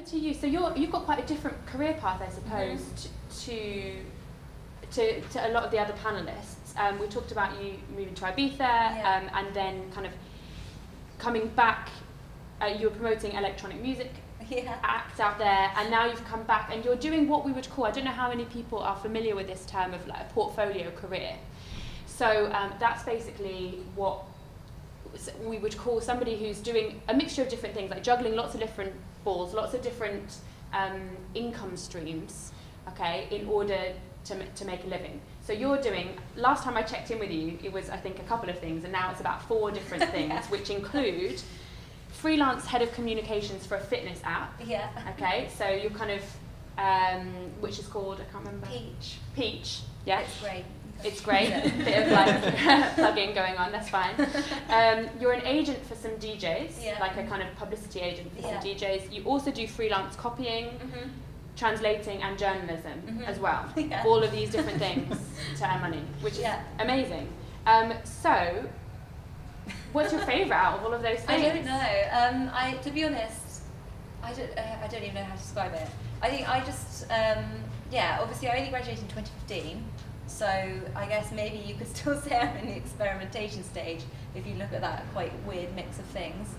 to you. So you've got quite a different career path, I suppose, to a lot of the other panelists. We talked about you moving to Ibiza, and then kind of coming back. You were promoting electronic music acts out there, and now you've come back and you're doing what we would call, I don't know how many people are familiar with this term of like a portfolio career. So that's basically what we would call somebody who's doing a mixture of different things, like juggling lots of different balls, lots of different income streams, okay, in order to make a living. So you're doing, last time I checked in with you, it was I think a couple of things, and now it's about 4 different things, which include freelance head of communications for a fitness app. Yeah. Okay, so you're kind of, which is called, I can't remember. Peach. Yeah. It's great. It's great. Bit of like plugging going on. That's fine. You're an agent for some DJs, like a kind of publicity agent for some DJs. You also do freelance copying, translating, and journalism as well. All of these different things to earn money, which is amazing. So. What's your favourite out of all of those things? I don't know. To be honest, I don't even know how to describe it. I think I just, obviously I only graduated in 2015, so I guess maybe you could still say I'm in the experimentation stage if you look at that quite weird mix of things.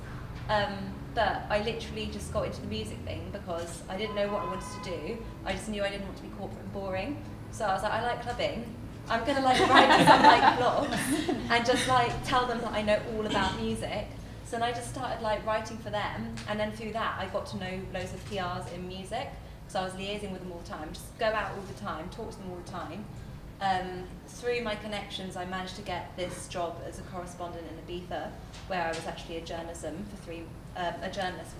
But I literally just got into the music thing because I didn't know what I wanted to do. I just knew I didn't want to be corporate and boring. So I was like, I like clubbing. I'm going to like write some like blogs and just like tell them that I know all about music. So then I just started like writing for them, and then through that I got to know loads of PRs in music, so I was liaising with them all the time, just go out all the time, talk to them all the time. Through my connections I managed to get this job as a correspondent in Ibiza, where I was actually a journalist for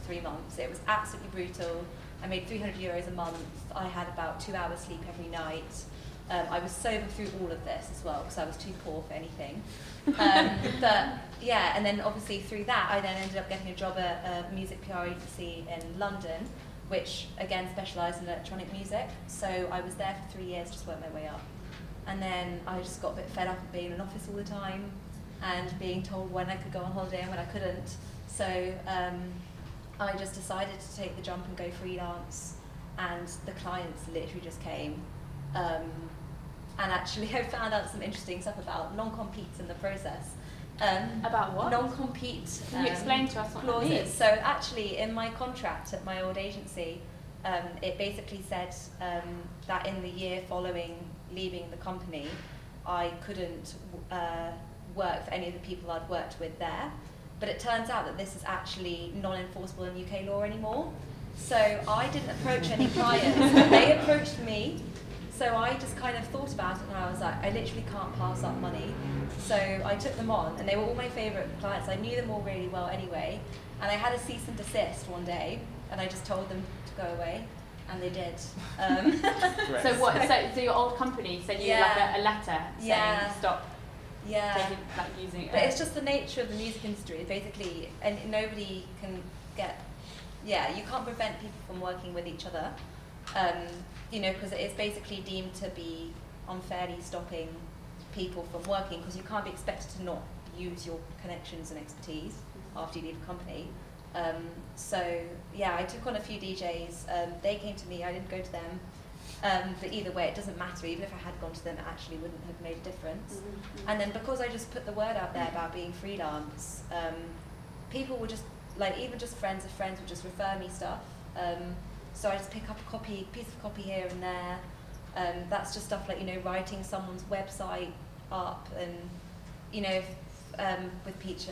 3 months. It was absolutely brutal. I made €300 a month. I had about 2 hours sleep every night. I was sober through all of this as well because I was too poor for anything. But yeah, and then obviously through that I then ended up getting a job at a music PR agency in London, which again specialised in electronic music. So I was there for 3 years, just worked my way up. And then I just got a bit fed up of being in an office all the time and being told when I could go on holiday and when I couldn't. So I just decided to take the jump and go freelance, and the clients literally just came. And actually I found out some interesting stuff about non-competes in the process. About what? Non-compete. Can you explain to us what that means? So actually in my contract at my old agency, it basically said that in the year following leaving the company, I couldn't work for any of the people I'd worked with there. But it turns out that this is actually non-enforceable in UK law anymore. So I didn't approach any clients, they approached me. So I just kind of thought about it, and I was like, I literally can't pass up money. So I took them on, and they were all my favourite clients. I knew them all really well anyway. And I had a cease and desist one day, and I just told them to go away, and they did. So what? So your old company sent you like a letter saying stop. Taking, like, using it. But it's just the nature of the music industry, basically, and nobody can get. Yeah, you can't prevent people from working with each other. You know, because it's basically deemed to be unfairly stopping people from working, because you can't be expected to not use your connections and expertise after you leave a company. So yeah, I took on a few DJs. They came to me, I didn't go to them. But either way, it doesn't matter. Even if I had gone to them, it actually wouldn't have made a difference. Mm-hmm. And then because I just put the word out there about being freelance, people would just, like, even just friends of friends would just refer me stuff. So I just pick up a piece of copy here and there. That's just stuff like, you know, writing someone's website up, and, you know, with Peach,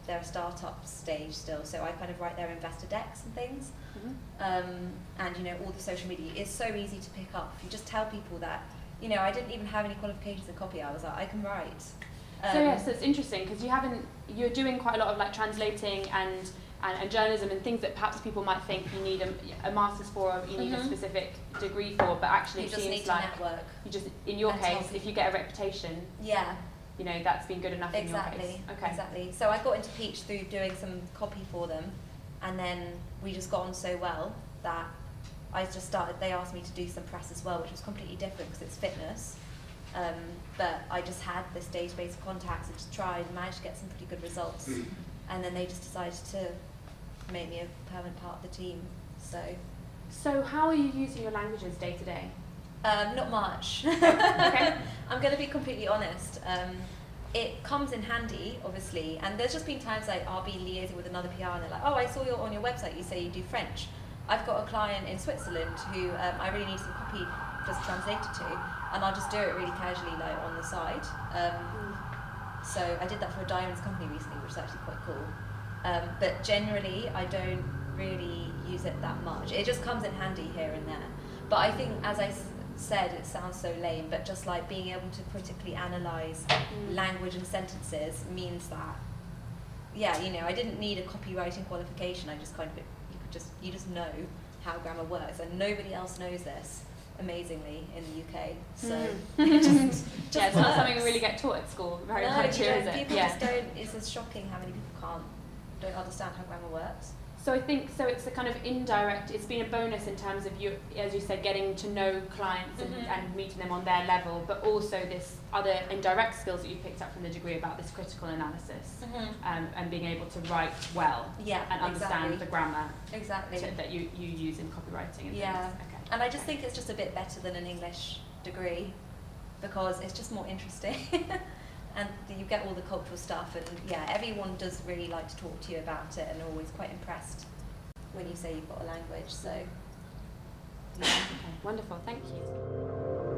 they're a startup stage still, so I kind of write their investor decks and things. Mm-hmm. And, you know, all the social media is so easy to pick up. If you just tell people that, you know, I didn't even have any qualifications in copy, I was like, I can write. So it's interesting, because you're doing quite a lot of like translating and journalism and things that perhaps people might think you need a master's for, or you need a specific degree for, but actually you it just seems need like to network. You just, in your case, if you get a reputation, you know, that's been good enough in your case. Okay. Exactly. So I got into Peach through doing some copy for them, and then we just got on so well that I just started, they asked me to do some press as well, which was completely different because it's fitness. But I just had this database of contacts and just tried and managed to get some pretty good results. And then they just decided to make me a permanent part of the team. So So how are you using your languages day to day? Not much. Okay. I'm going to be completely honest. It comes in handy, obviously, and there's just been times like I'll be liaising with another PR and they're like, oh, I saw on your website you say you do French. I've got a client in Switzerland who I really need some copy just translated to, and I'll just do it really casually like on the side. So I did that for a diamonds company recently, which is actually quite cool. But generally, I don't really use it that much. It just comes in handy here and there. But I think, as I said, it sounds so lame, but just like being able to critically analyse language and sentences means that, yeah, you know, I didn't need a copywriting qualification. I just kind of, you just know how grammar works, and nobody else knows this amazingly in the UK. So it just yeah, it's not something we really get taught at school very much, is it? People just don't. It's just shocking how many people don't understand how grammar works. So I think it's a kind of indirect, it's been a bonus in terms of you, as you said, getting to know clients and meeting them on their level, but also this other indirect skills that you picked up from the degree about this critical analysis and being able to write well and understand the grammar that you use in copywriting and things. Okay. And I just think it's just a bit better than an English degree because it's just more interesting. And you get all the cultural stuff, and everyone does really like to talk to you about it and are always quite impressed when you say you've got a language. So, okay, wonderful, thank you.